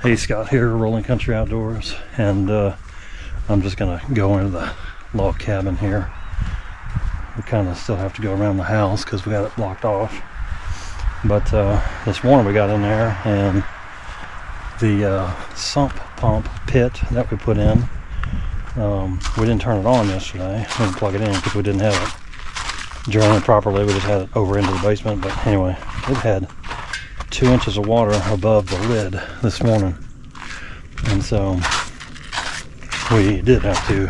Hey, Scott here, Rolling Country Outdoors, and I'm just gonna go into the log cabin here. We kind of still have to go around the house because we got it blocked off. But this morning we got in there, and the sump pump pit that we put in, we didn't turn it on yesterday. We didn't plug it in because we didn't have it journeyed properly. We just had it over into the basement. But anyway, it had 2 inches of water above the lid this morning, and so we did have to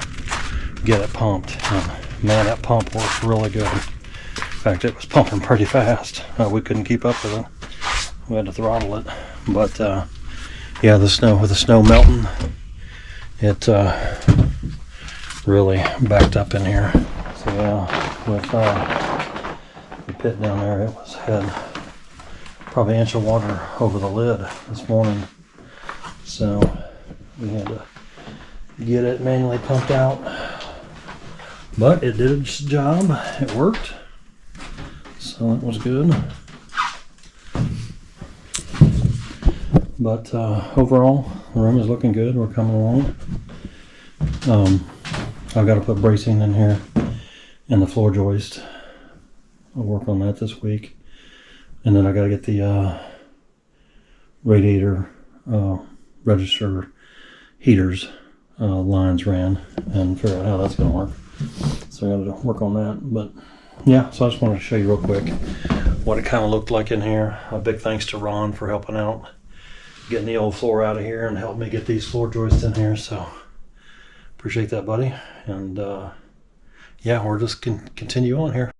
get it pumped, and man, that pump worked really good. In fact, it was pumping pretty fast. We couldn't keep up with it. We had to throttle it. But yeah, with the snow melting, it really backed up in here. So yeah, with the pit down there, it had probably an inch of water over the lid this morning, so we had to get it manually pumped out, but it did its job. It worked, so that was good. But overall, the room is looking good. We're coming along. I've got to put bracing in here in the floor joist. I'll work on that this week. And then I got to get the radiator register heaters lines ran and figure out how that's going to work. So I got to work on that. But yeah, so I just wanted to show you real quick what it kind of looked like in here. A big thanks to Ron for helping out getting the old floor out of here and helping me get these floor joists in here. So appreciate that, buddy. And yeah, we're just continue on here.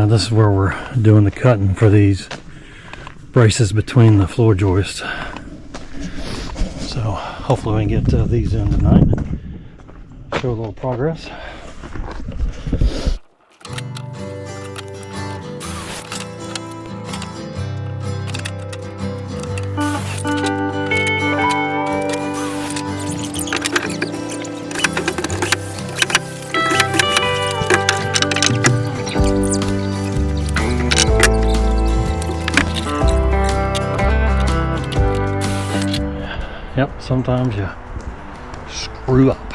This is where we're doing the cutting for these braces between the floor joists. So hopefully we can get these in tonight. Show a little progress. Yep, sometimes you screw up.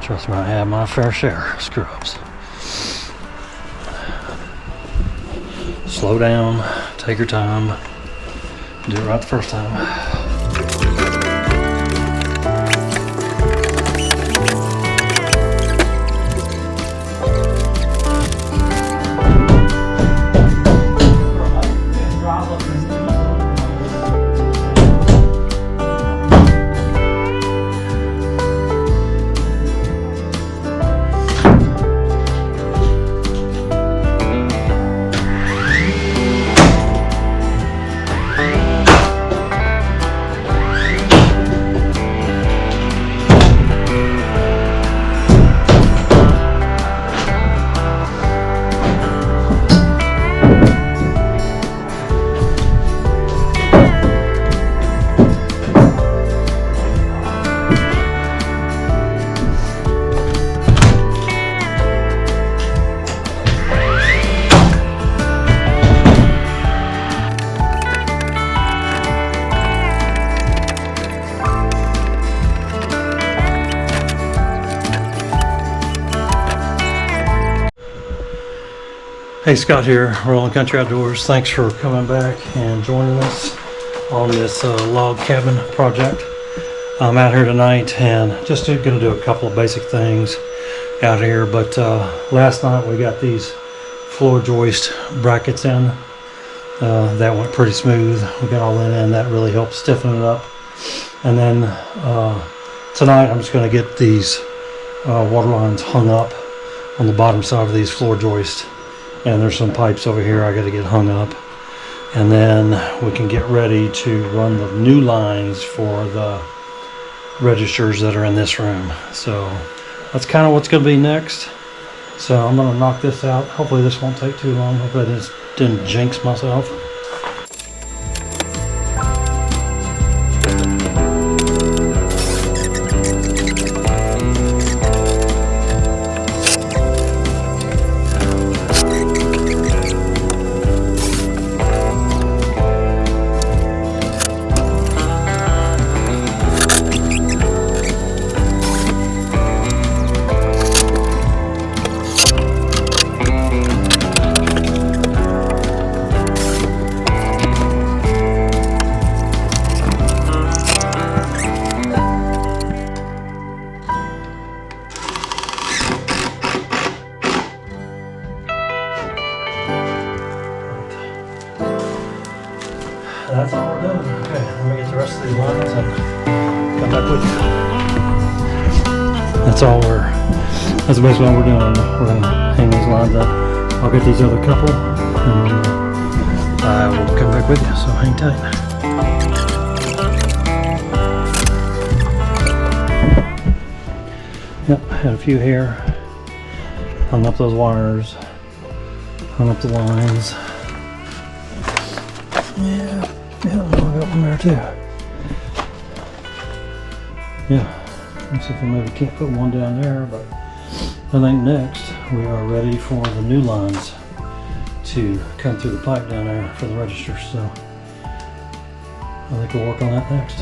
Trust me, I have my fair share of screw ups. Slow down, take your time, do it right the first time. Hey, Scott here, Rolling Country Outdoors. Thanks for coming back and joining us on this log cabin project. I'm out here tonight and just going to do a couple of basic things out here. But last night we got these floor joist brackets in. That went pretty smooth. We got all in, and that really helped stiffen it up. And then tonight I'm just going to get these water lines hung up on the bottom side of these floor joists. And there's some pipes over here I got to get hung up, and then we can get ready to run the new lines for the registers that are in this room. So that's kind of what's going to be next. So I'm gonna knock this out. Hopefully this won't take too long. Hopefully I just didn't jinx myself. That's all we're doing. Okay, let me get the rest of these lines and come back with you. That's basically all we're doing. We're gonna hang these lines up. I'll get these other couple and I will come back with you, so hang tight. Yep, had a few here. Hung up those wires. Hung up the lines. Yeah, I got one there too. Yeah, let's see if we maybe can't put one down there, but I think next we are ready for the new lines to come through the pipe down there for the register. So I think we'll work on that next.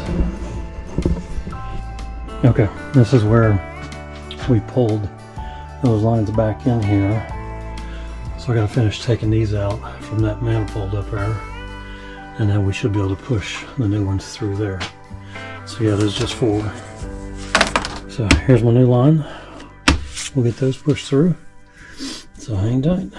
Okay, this is where we pulled those lines back in here. So I gotta finish taking these out from that manifold up there. And then we should be able to push the new ones through there. So yeah, there's just 4. So here's my new line. We'll get those pushed through. So hang tight.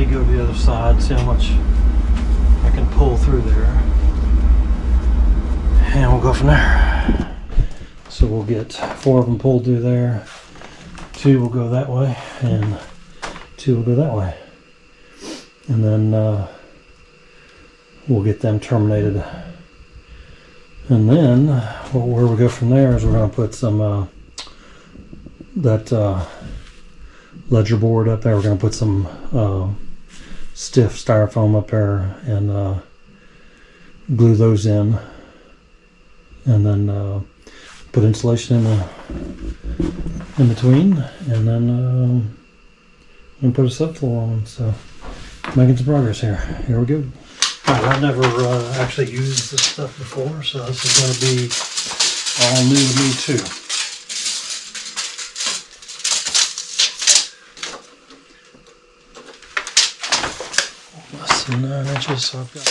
Go to the other side, see how much I can pull through there, and we'll go from there. So we'll get 4 of them pulled through there, 2 will go that way, and 2 will go that way, and then we'll get them terminated. And then where we go from there is we're going to put some that ledger board up there. We're going to put some stiff styrofoam up there and glue those in, and then put insulation in between, and then we put a subfloor on them. So making some progress here. Here we go. Alright, I've never actually used this stuff before, so this is going to be all new to me too. Less than 9 inches, so I've got,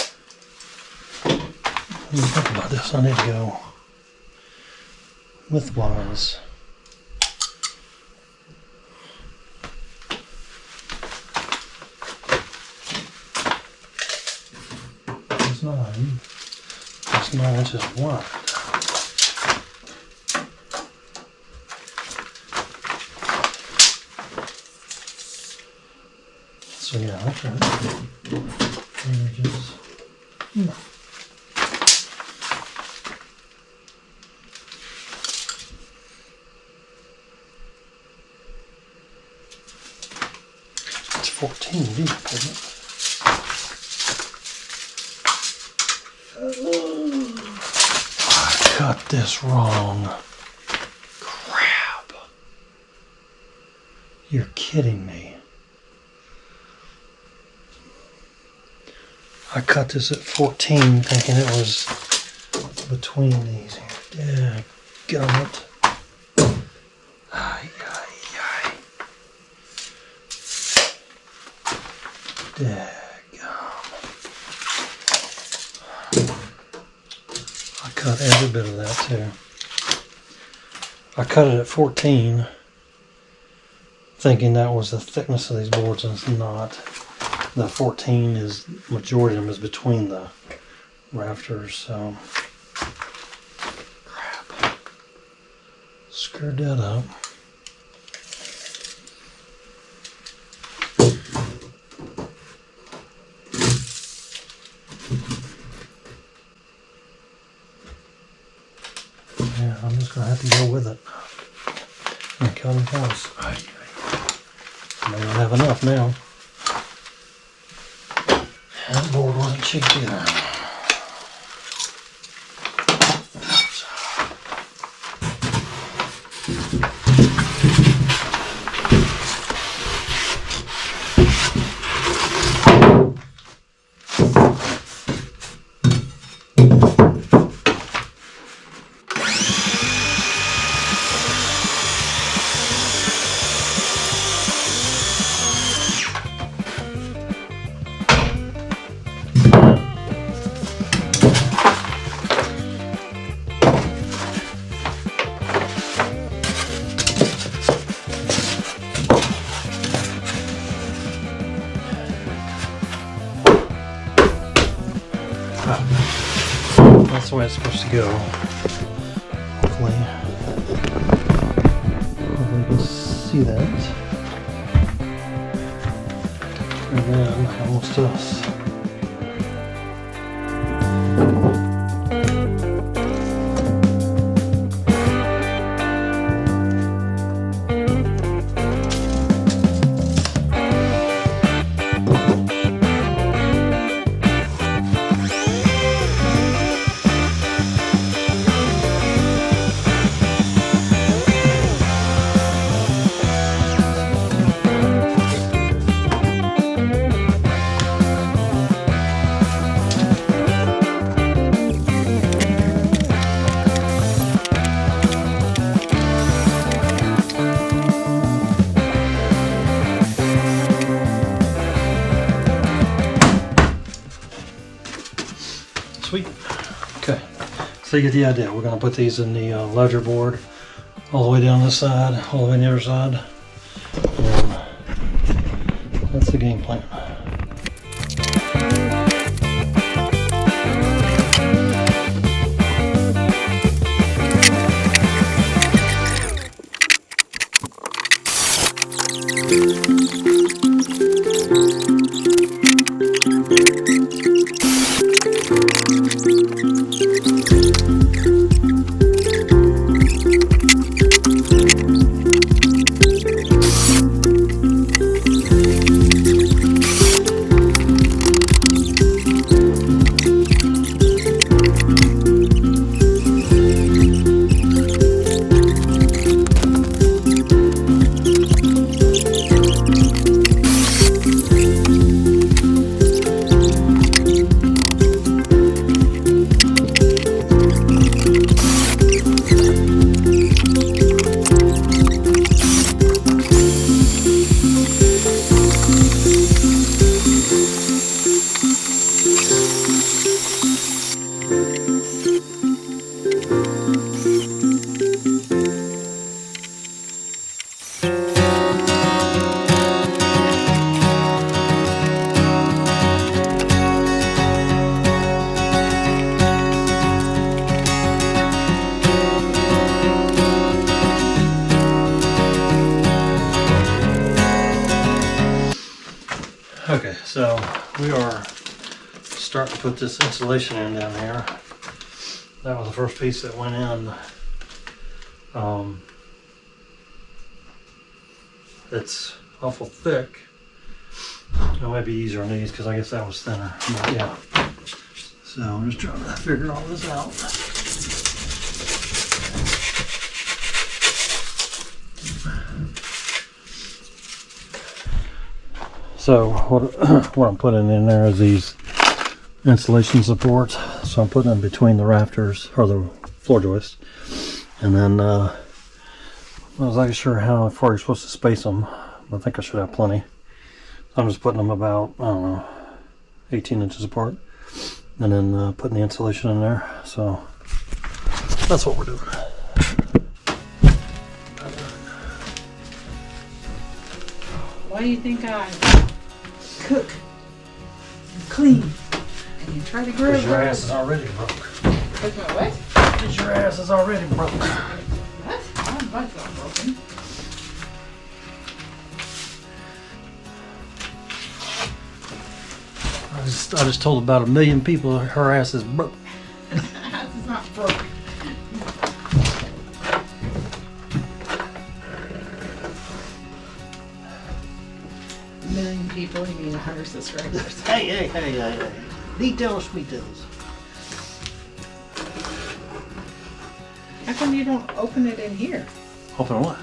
when you think about this, I need to go widthwise. It's 9 inches wide. So yeah, that's right. 9 inches. It's 14 deep, isn't it? I cut this wrong. Crap. You're kidding me. I cut this at 14 thinking it was between these here. Dadgummit. Ay, ay, ay. Dadgum. I cut every bit of that too. I cut it at 14, thinking that was the thickness of these boards, and it's not. The 14 is, majority of them is between the rafters, so crap. Screwed that up. Yeah, I'm just gonna have to go with it and cut them close. I may not have enough now. That board wasn't cheap either. That's the way it's supposed to go. Hopefully you can see that. And then almost us. Sweet. Okay, so you get the idea. We're going to put these in the ledger board all the way down this side, all the way on the other side. And that's the game plan. Okay, so we are starting to put this insulation in down here. That was the first piece that went in. It's awful thick. It might be easier on these because I guess that was thinner. But yeah. So I'm just trying to figure all this out. So what I'm putting in there is these insulation supports. So I'm putting them between the rafters, or the floor joists. And then I was not sure how far you're supposed to space them. I think I should have plenty. So I'm just putting them about, I don't know, 18 inches apart. And then putting the insulation in there. So that's what we're doing. Why do you think I cook and clean and you try to grow? Because your ass is already broke. Because my what? Because your ass is already broke. What? My butt's not broken. I just told about 1 million people her ass is broke. Ass is not broke. A million people, you mean 100 subscribers. Hey. Details, details. How come you don't open it in here? Open what?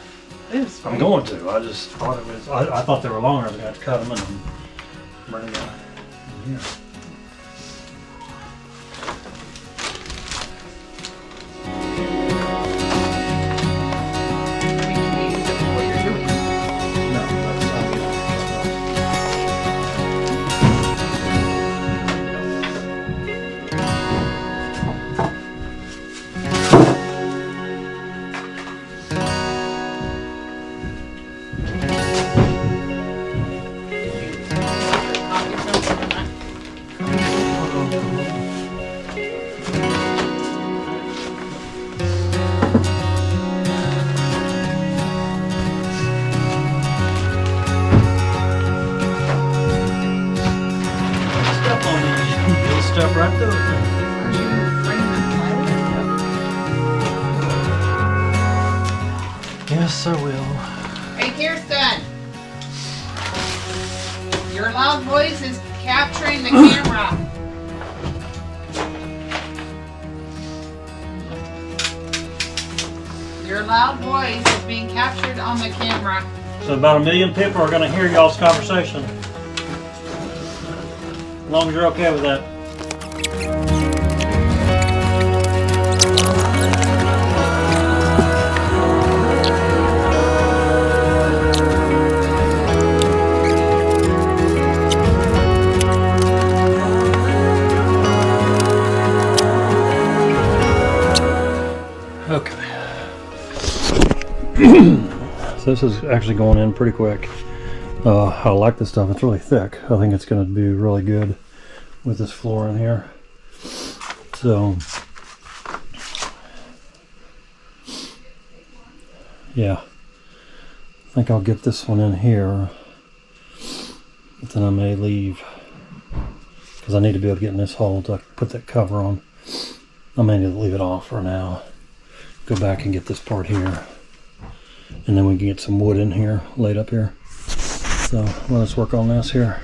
This. I'm going to. I just thought it was. I thought they were longer. I was going to cut them and bring them in here. Step right through it. Are you bringing that plywood? Yes, I will. Hey, Kirsten. Your loud voice is capturing the camera. Your loud voice is being captured on the camera. So about 1 million people are going to hear y'all's conversation. As long as you're okay with that. Okay. So this is actually going in pretty quick. I like this stuff. It's really thick. I think it's going to be really good with this floor in here. So yeah, I think I'll get this one in here, but then I may leave because I need to be able to get in this hole to put that cover on. I may need to leave it off for now. Go back and get this part here, and then we can get some wood in here, laid up here. So let's work on this here.